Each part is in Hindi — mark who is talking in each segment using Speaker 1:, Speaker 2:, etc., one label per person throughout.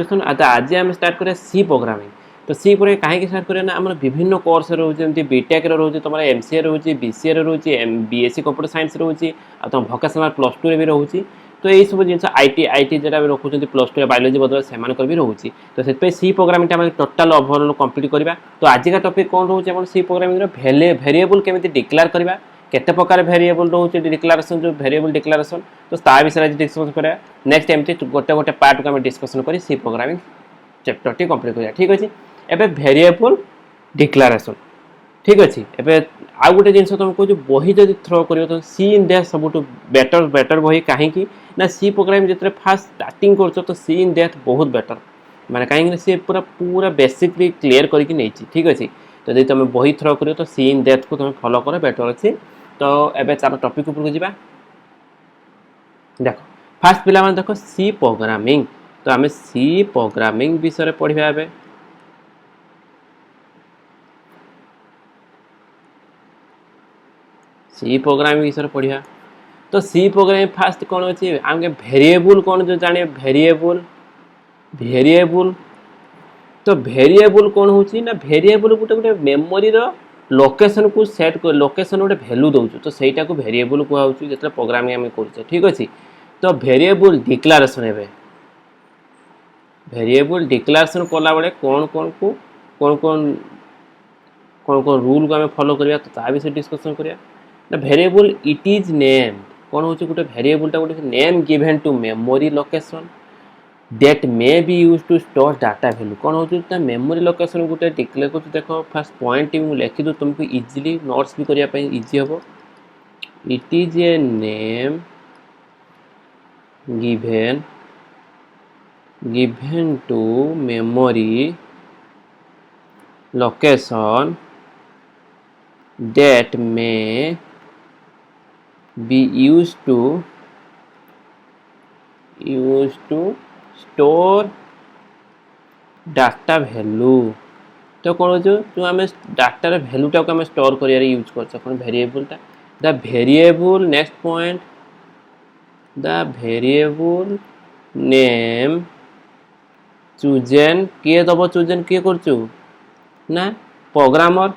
Speaker 1: एजुकेशन आज आम स्टार्ट करें सी प्रोग्रामिंग। तो सी पर कहीं स्टार्ट करें ना आम विभिन्न कोर्स रोचे बीटेक रोचे तुम एमसीए रोचे बीसीए रोचे बीएससी कंप्यूटर साइंस रोचे तुम भोकेशनल प्लस टू भी रोचे। तो यही सब जिन आईटी जो रखुच्च प्लस टू बायोलोजी बदल से भी रोचे। तो से सी प्रोग्रामिंग आम टोटाल ओवरऑल कंप्लीट करवा। तो आजिका टॉपिक कौन रोचे सी प्रोग्रामिंग वेरिएबल केमी डिक्लेयर करवा केते प्रकार वेरिएबल रोचे डिक्लेरेशन जो वेरिएबल डिक्लेरेशन। तो ता विषय आज डिस्कसन करा। नेक्स्ट एमती गोटे गोटे पार्ट को आम डिस्कसन कर सी प्रोग्रामिंग चैप्टर टी कंप्लीट करा। ठीक अच्छे एबे वेरिएबल डिक्लेरेशन ठीक अच्छे। एबे आउ गोटे जिन तुम कह बही जब थ्रो कर तो सी इन डेथ सब बेटर बेटर बही कहीं ना सी प्रोग्रामिंग जो फास्ट स्टार्टिंग कर तो सी इन डेथ बहुत बेटर माने कहीं सी पूरा पूरा बेसिकली क्लीयर करके नहीं। ठीक अच्छे तो जब तुम बही थ्रो कर तो सी इन डेथ को तुम फॉलो कर बेटर अच्छे। तो एबे चलो टॉपिक ऊपर को जावा। देख फास्ट पिला देख सी प्रोग्रामिंग। तो आम सी प्रोग्रामिंग विषय पढ़ा ए सी प्रोग्रामिंग विषय पढ़ा। तो सी प्रोग्रामिंग फास्ट कौन अच्छे आम वेरिएबल कौन जो जाने वेरिएबल वेरिएबल। तो वेरिएबल कौन होची ना वेरिएबल गोटे गोटे मेमोरी रो लोकेशन को सेट कर लोकेशन गोटे वैल्यू दउछु तो सेटा को वेरिएबल कहउछु जेतले प्रोग्रामिंग हम करछे। ठीक अछि तो वेरिएबल डिक्लेरेशन हेबे वेरिएबल डिक्लेरेशन कला बळे कौन कौन को कौन कौन कौन कौन रूल को हम फॉलो करिया तो ता विषय डिस्कशन करिया। ना वेरिएबल इट इज नेम कौन होची गोटे वेरिएबल ता गोटे name given to memory location that may be used to store data value कौन हो मेमोरी लोकेशन गोटे डिक्लेयर कर। देखो फास्ट पॉइंट मुझे लिखी दो तुमको इजिली नोट्स भी करने इजी हम। It is a name given given to memory location that may be used to store data value. तो कौन जो आम डाटार वैल्यूटा को आम स्टोर कर यूज कर कौन वेरिएबलटा the variable next point the variable name chosen किए दब चूजेन किए करचु ना programmer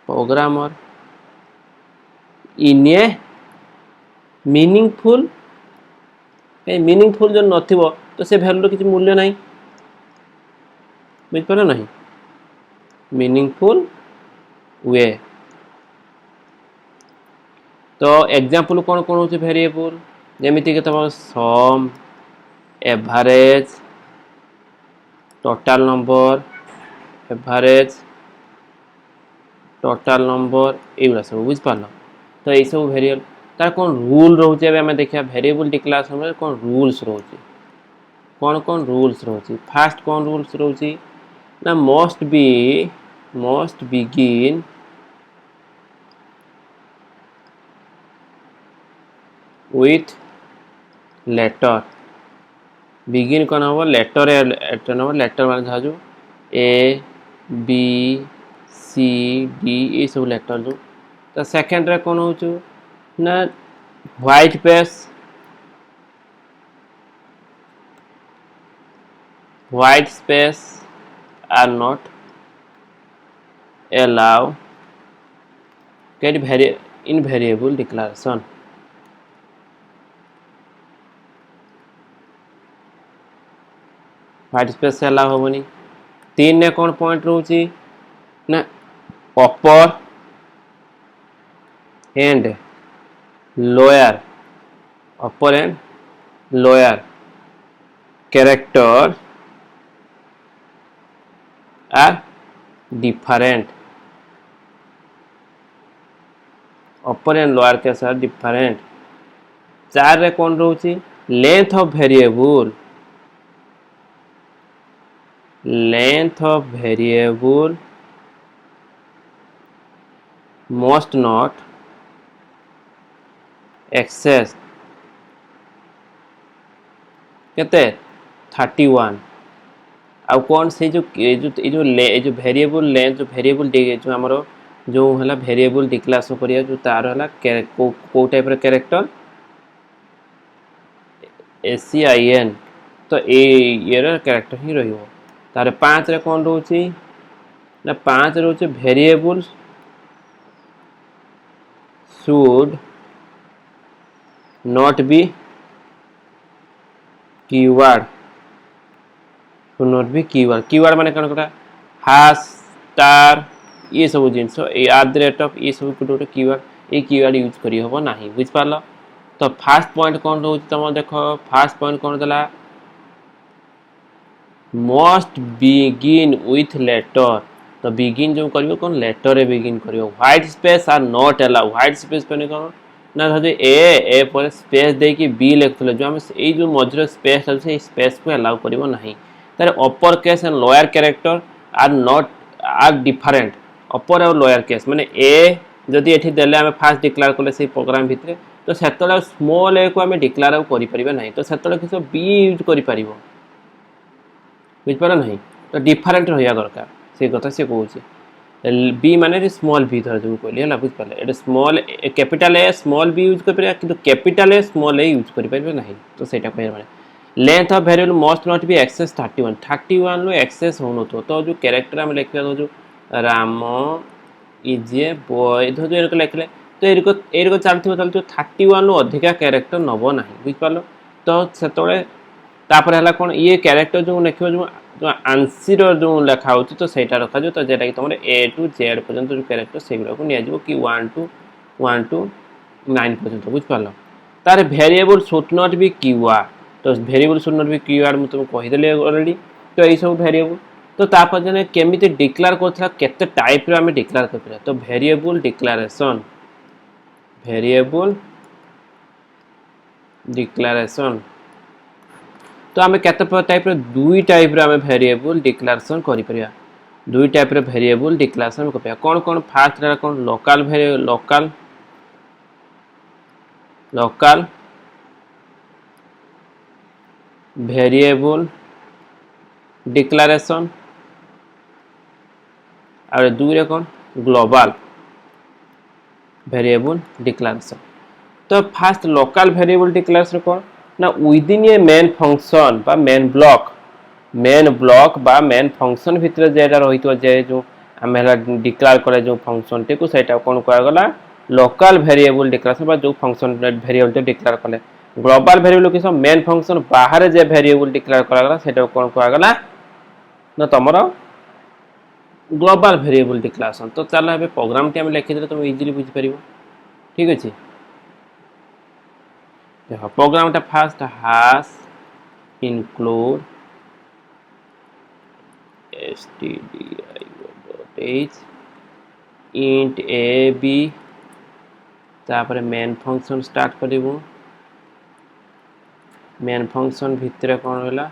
Speaker 1: programmer in a meaningful कहीं मीनिंगफुल जो नथिबो तो से वैल्यू किसी मूल्य नहीं बुझ पार नहीं मीनिंगफुल वे। तो एग्जांपल कौन कौन होचे वेरिएबल जेमिति के तब sum average total number average total number एगुड़ा सब बुझ पार। तो ये सब वेरिएबल तार कौन रूल रोचे आम देखा वेरिएबल डिक्लेरेशन में कौन रूल्स रोचे कौन कौन रूल्स रोचे। फास्ट कौन रूल्स रोचे ना must begin with letter begin कौन हम लेटर लेटर मान जो ए बी सी डी ये सब लेटर जो। तो सेकेंड रे कौन हो ना white space are not allow in variable declaration। White space allow होबनी। तीन ने कौन पॉइंट रोची ना upper and lower upper and lower character are different upper and lower case are different. चार रे कौन रोची length of variable must not excess केते 31। आउ कौन से जो वेरिएबल लेंथ जो वेरिएबल जो हमरो जो हला वेरिएबल डिक्लेरेशन करिया जो तार हला को टाइप रो कैरेक्टर SCIN तो ये कैरेक्टर ही रहिबो तारे 5 रे कोन रहउची ना 5 रहउची variable should not be keyword should not be keyword माने कोन कोटा हाश स्टार ये सब जिनस @ ये सब गोटे कीवर्ड ये कीवर्ड यूज करी हबो नाही बुझ पारलो तो फर्स्ट पॉइंट कोन रहउची तुम देखो फर्स्ट पॉइंट कोन देला मस्ट बिगिन विथ लेटर तो बिगिन जो करियो कोन लेटर रे बिगिन करियो white space are not allow white space पने कोन ना धजे ए पर स्पेस दे कि बी लिखथले जो हम ए जो मझरे स्पेस আছে এই स्पेस को अलाउ करिवो नाही तारे upper case and lower character are not are different upper और लोअर केस माने ए जदि एठी देले हम फास्ट डिक्लेयर करले से प्रोग्राम भितरे तो सेतले स्मॉल ए को हम डिक्लेयर करि परिबे नाही तो सेतले किछो बी यूज करि परिबो बुझपार नहीं तो डिफरेंट रहा दरकार से कथा से कहूँ बी माने स्मॉल बी धर जो कहली है बुझपारे ये small capital A small B use कर कि capital A small A use करें ना तो सहीटा कह माने length of variable must not be excess 31 लो एक्सेस हो तो जो कैरेक्टर आम लिखा जो राम इज ए बॉय धर जो लिखले तो ये चलती 31 लो अधिका कैरेक्टर नब ना बुझपार तो से तापर है कौन ये कैरेक्टर जो लिख जो आंसर जो लिखा हो तो सहीटा रखा जो तो जेटा कि तुम ए टू जेड पर्यंत जो कैरेक्टर से गुड़ा को नियाजिबो कि 1 टू 9 पर्यंत बुझपार तार variable should not be keyword तो variable should not be keyword मु तुम कहीदेली ऑलरेडी तो यही सब वेरिएबल तो तापर जने केमिति डिक्लेयर करथला केते टाइप रे हम डिक्लेयर करथला तो वेरिएबल डिक्लेरेशन तो आम केते टाइप रे दुई टाइप रे आम वेरिएबल डिक्लेरेशन करि परिया दुई टाइप रे वेरिएबल डिक्लेरेशन करिया कोन कोन फास्ट रे कोन लोकल वेरिएबल डिक्लेरेशन और दुई रे कोन ग्लोबल वेरिएबल डिक्लेरेशन तो फास्ट लोकल वेरिएबल डिक्लेरेशन कोन ना विदिन ए मेन फंक्शन बा मेन ब्लॉक बा मेन फंक्शन भितर जेटा रही जे जो आम डिक्लेयर करे जो फंक्शन टी को सेटा कोन कहा गला लोकल वेरिएबल डिक्लेरेशन बा जो फंक्शन वेरिएबल डिक्लेयर कले ग्लोबल वेरिएबल किस मेन फंक्शन बाहर जे वेरिएबल डिक्लेयर करा गला सेटा कोन कहा गला ना तमरो ग्लोबल वेरिएबल डिक्लेरेशन तो चलो ए प्रोग्राम टी हम लिखि दे तुम इजीली बुझि परिबो ठीक अछि देखो प्रोग्राम टा first hash include stdio.h int a b तापर मेन फंक्शन स्टार्ट करिवो मेन फंक्शन भितर कोन होला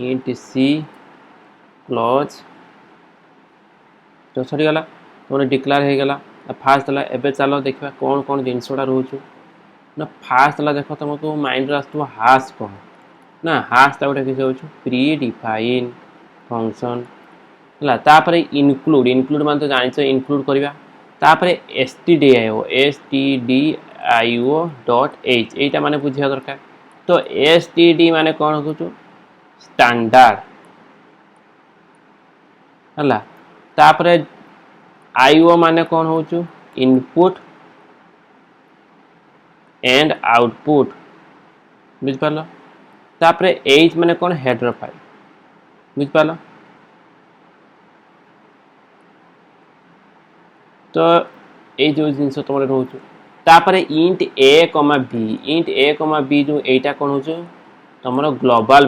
Speaker 1: int c क्लोज तो सरी गला तो डिक्लेयर हो गला फास्ट ला एबे चलो देखबा कोन कोन जिनसोडा रहउछु ना फास्ट ला देखो तुमको माइंड रास्तु हाश कौन ना हाश ता गोटे किसी होछु प्री डिफाइन फंक्शन हला तापरे इंक्लूड मान तो जानि छ इंक्लूड करबा तापरे stdio.h एटा माने बुझिया दरकार तो std माने कोन होछु स्टैंडर्ड हला तापरे io माने कोन होछु इनपुट एंड आउटपुट बुझ पालो तापरे h माने कोन हेडर फाइल बुझ पालो तो ए जो जिंस तुम रहउछु तापरे int a, b जो एटा कोन होछु तमरो ग्लोबल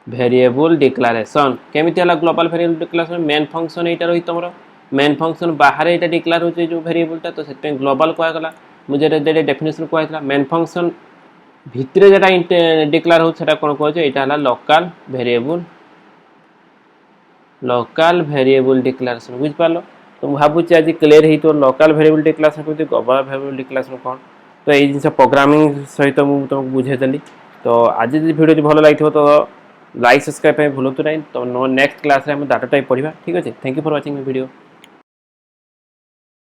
Speaker 1: वेरिएबल डिक्लेरेशन केमिति हला global variable declaration main function एटा रही तमरो मेन फंक्शन बाहर एटा डिक्लेयर होचे जो वेरिएबलटा तो सेते ग्लोबल कहा गला मुझे जेडे डेफिनेशन कहला मेन फंक्शन भितरे जेटा डिक्लेयर हो सेटा कोन कहै छै एटा हला लोकल वेरिएबल डिक्लेरेशन बुझ पालो तो भाबु छी आज क्लियर ही तो लोकल वेरिएबल डिक्लेरेशन को ग्लोबल वेरिएबल डिक्लेरेशन कोन तो ए जिंस प्रोग्रामिंग सहित मु तुमको बुझे देली तो आज जे वीडियो भलो लागिथो तो लाइक सब्सक्राइब पे भूलतु नहीं तो नेक्स्ट क्लास रे हम डाटा टाइप पढ़िबा ठीक अछि thank you for watching my video.